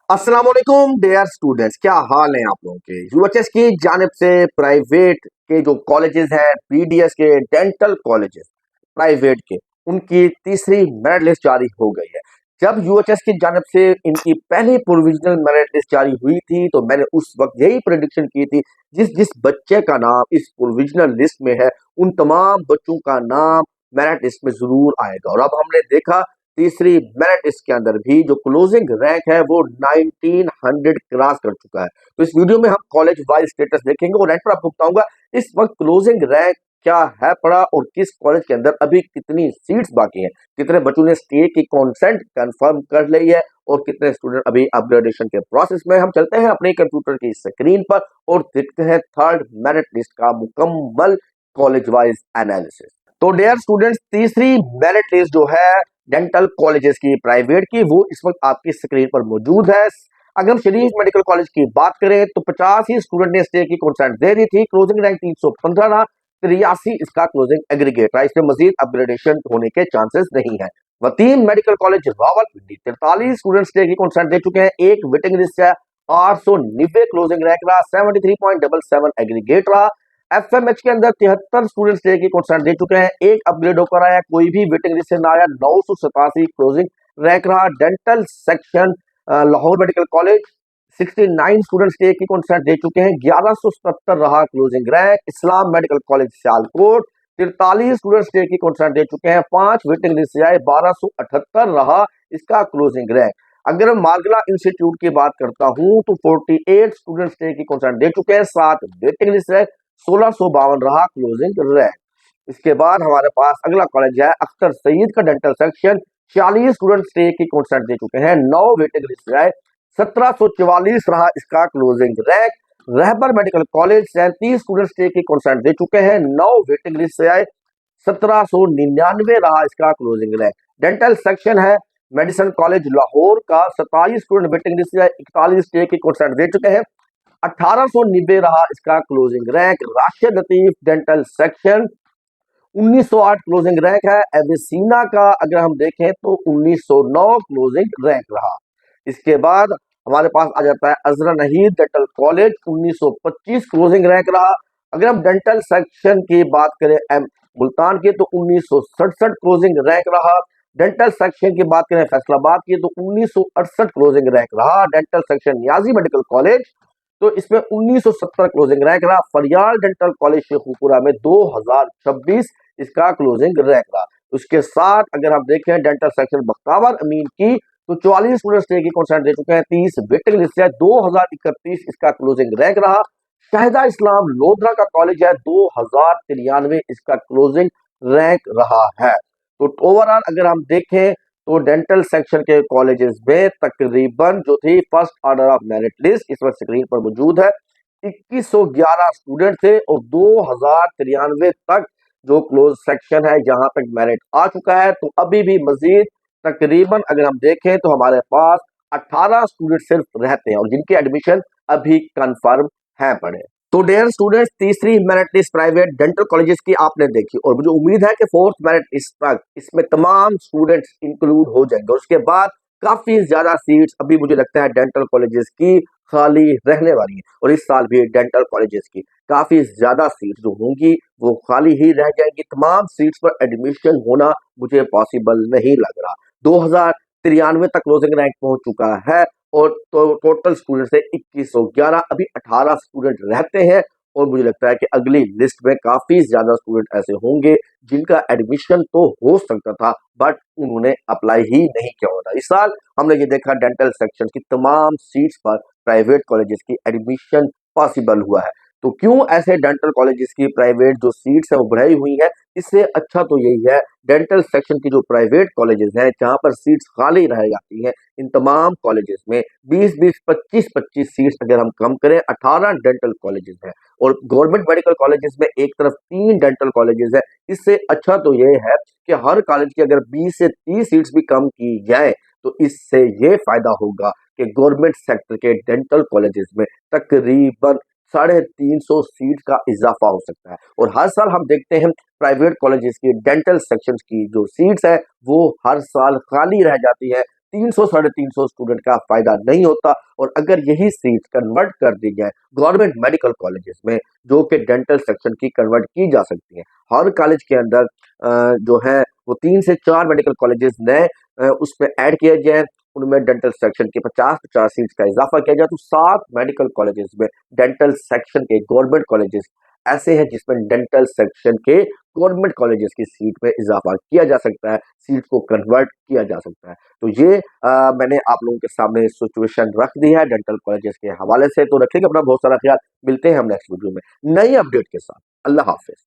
अस्सलाम वालेकुम dear students, क्या हाल है आप लोगों के। यूएचएस की जानिब से प्राइवेट के जो कॉलेजेस हैं, पीडीएस के डेंटल कॉलेजेस प्राइवेट के, उनकी तीसरी मेरिट लिस्ट जारी हो गई है। जब यूएचएस की जानिब से इनकी पहली प्रोविजनल मेरिट लिस्ट जारी हुई थी तो मैंने उस वक्त यही प्रेडिक्शन की थी, जिस जिस बच्चे का नाम इस प्रोविजनल लिस्ट में है उन तमाम बच्चों का नाम मेरिट लिस्ट में जरूर आएगा। और अब हमने देखा तीसरी मेरिट लिस्ट के अंदर भी जो क्लोजिंग रैंक है वो 1900 क्रॉस कर चुका है। तो इस वीडियो में हम कॉलेज वाइज स्टेटस देखेंगे और रैंक पर आपको बताऊंगा इस वक्त क्लोजिंग रैंक क्या है पड़ा और किस कॉलेज के अंदर अभी कितनी सीट्स बाकी हैं, कितने बच्चों ने स्टे की कॉन्सेंट कंफर्म कर ली है और कितने स्टूडेंट अभी अपग्रेडेशन के प्रोसेस में। हम चलते हैं अपने कंप्यूटर की स्क्रीन पर और देखते हैं थर्ड मेरिट लिस्ट का मुकम्मल कॉलेज वाइज एनालिसिस। तो डियर स्टूडेंट्स, तीसरी मेरिट लिस्ट जो है डेंटल कॉलेजेस की प्राइवेट की, वो इस वक्त आपकी स्क्रीन पर मौजूद है। अगर हम शरीफ मेडिकल कॉलेज की बात करें तो 50 ही स्टूडेंट ने स्टे की कॉन्सेंट दे दी थी। क्लोजिंग रैंक 315 रहा, 83 इसका क्लोजिंग एग्रीगेट रहा। इसमें मजीद अपग्रेडेशन होने के चांसेस नहीं है। वतीम medical college Rawalpindi 43 student stay की कॉन्सेंट दे चुके हैं, एक वेटिंग लिस्ट है, 890 क्लोजिंग रैंक रहा, 73.77 एग्रीगेट रहा। एफएमएच के अंदर 73 स्टूडेंट्स डे की कॉन्सेंट दे चुके हैं, एक अपग्रेड होकर आया, कोई भी वेटिंग लिस्ट से ना आया, 987 क्लोजिंग रैंक रहा। Dental section Lahore medical college 69 students day की कॉन्सेंट दे चुके हैं, 1177 रहा closing rank. Islam medical college Sialkot 43 students day की कॉन्सेंट दे चुके हैं, 5 वेटिंग लिस्ट से आए, 1278 रहा इसका क्लोजिंग रैंक। अगर मैं मार्गला इंस्टीट्यूट की बात करता हूं तो 48 स्टूडेंट्स डे की कॉन्सेंट दे चुके हैं, 7 वेटिंग लिस्ट है, 1652 रहा क्लोजिंग रैंक। इसके बाद हमारे पास अगला कॉलेज है अख्तर सईद का डेंटल सेक्शन, 46 स्टूडेंट स्टे की कॉन्सेंट दे चुके हैं, 9 वेटिंग लिस्ट है, 1744 रहा इसका closing rank. Rahbar medical college 37 student stay की कॉन्सेंट दे चुके हैं, 9 वेटिंग लिस्ट से आए, 1799 रहा इसका क्लोजिंग रैंक। डेंटल सेक्शन है मेडिसिन कॉलेज लाहौर का, 27 स्टूडेंट वेटिंग लिस्ट से आए, 41 स्टे की कॉन्सेंट दे चुके हैं, 1890 रहा इसका closing rank. Rashid Latif dental section 1908 closing rank है। एविसीना का अगर हम देखें तो 1909 क्लोजिंग रैंक रहा। इसके बाद हमारे पास आ जाता है अजरा नहीद डेंटल कॉलेज, 1925 क्लोजिंग रैंक रहा। अगर हम डेंटल सेक्शन की बात करें एम मुल्तान की तो 1967 क्लोजिंग रैंक रहा। डेंटल सेक्शन की बात करें फैसलाबाद की तो 1968 क्लोजिंग रैंक रहा। Dental section Niazi medical college तो इसमें 1970 क्लोजिंग रैंक रहा। फरियाल डेंटल कॉलेज शेखुपुरा में 2026 इसका क्लोजिंग रैंक रहा। उसके साथ अगर हम देखें डेंटल सेक्शन बख्तावर अमीन की तो 44 स्टूडेंट स्टे की कॉन्सेंट दे चुके हैं, 30 वेटिंग लिस्ट है, 2031 इसका क्लोजिंग रैंक रहा। शाहिदा इस्लाम लोधरा का कॉलेज है, 2093 इसका क्लोजिंग रैंक रहा है। तो ओवरऑल अगर हम देखें तो डेंटल सेक्शन के कॉलेजेस में तकरीबन जो थी first order of merit list इस वक्त स्क्रीन पर मौजूद है, 2111 स्टूडेंट थे और 2093 तक जो क्लोज सेक्शन है जहां तक मेरिट आ चुका है। तो अभी भी मजीद तकरीबन अगर हम देखें तो हमारे पास 18 स्टूडेंट सिर्फ रहते हैं और जिनके एडमिशन अभी कंफर्म है पड़े। तो डियर स्टूडेंट्स, तीसरी merit list private dental colleges की आपने देखी और मुझे उम्मीद है कि फोर्थ मेरिट लिस्ट तक इसमें तमाम स्टूडेंट्स इंक्लूड हो जाएंगे और उसके बाद काफी ज्यादा सीट्स अभी मुझे लगता है डेंटल कॉलेजेस की खाली रहने वाली है और इस साल भी डेंटल कॉलेजेस की काफी ज्यादा सीट्स जो होंगी वो खाली ही रह जाएंगी। तमाम सीट्स पर एडमिशन होना मुझे पॉसिबल नहीं लग रहा। 2093 तक क्लोजिंग रैंक पहुंच चुका है और तो टोटल स्टूडेंट है 2111, अभी 18 स्टूडेंट रहते हैं और मुझे लगता है कि अगली लिस्ट में काफी ज्यादा स्टूडेंट ऐसे होंगे जिनका एडमिशन तो हो सकता था बट उन्होंने अप्लाई ही नहीं किया होता। इस साल हमने ये देखा डेंटल सेक्शन की तमाम सीट्स पर प्राइवेट कॉलेजेस की एडमिशन पॉसिबल हुआ है। तो क्यों ऐसे डेंटल कॉलेजेस की प्राइवेट जो सीट्स है वो बढ़ाई हुई है, इससे अच्छा तो यही है डेंटल सेक्शन की जो प्राइवेट कॉलेजेस हैं जहां पर सीट्स खाली रह जाती हैं, इन तमाम कॉलेजेस में 20-20, 25-25 सीट्स अगर हम कम करें, 18 डेंटल कॉलेजेस हैं और गवर्नमेंट मेडिकल कॉलेजेस में एक तरफ 3 डेंटल कॉलेजेस हैं। इससे अच्छा तो ये है कि हर कॉलेज की अगर 20 से 30 सीट्स भी कम की जाए तो इससे ये फायदा होगा कि गवर्नमेंट सेक्टर के डेंटल कॉलेजेस में तकरीबन 350 सीट का इजाफा हो सकता है और हर साल हम देखते हैं प्राइवेट कॉलेजेस की डेंटल सेक्शंस की जो सीट्स है वो हर साल खाली रह जाती है। 300 साढ़े 300 स्टूडेंट का फायदा नहीं होता। और अगर यही सीट कन्वर्ट कर दी जाए गवर्नमेंट मेडिकल कॉलेजेस में, जो कि डेंटल सेक्शन की कन्वर्ट की जा सकती है, हर कॉलेज के अंदर जो है वो 3 से 4 मेडिकल कॉलेजेस नए उसमें ऐड किए जाए, उनमें डेंटल सेक्शन के 50-50 सीट्स का इजाफा किया जाए, तो 7 मेडिकल कॉलेजेस में डेंटल सेक्शन के गवर्नमेंट कॉलेजेस ऐसे हैं जिसमें डेंटल सेक्शन के गवर्नमेंट कॉलेजेस की सीट में इजाफा किया जा सकता है, सीट को कन्वर्ट किया जा सकता है। तो ये मैंने आप लोगों के सामने सिचुएशन रख दी है डेंटल कॉलेजेस के हवाले से। तो रखिएगा अपना बहुत सारा ख्याल। मिलते हैं हम नेक्स्ट वीडियो में नई अपडेट के साथ। अल्लाह हाफिज।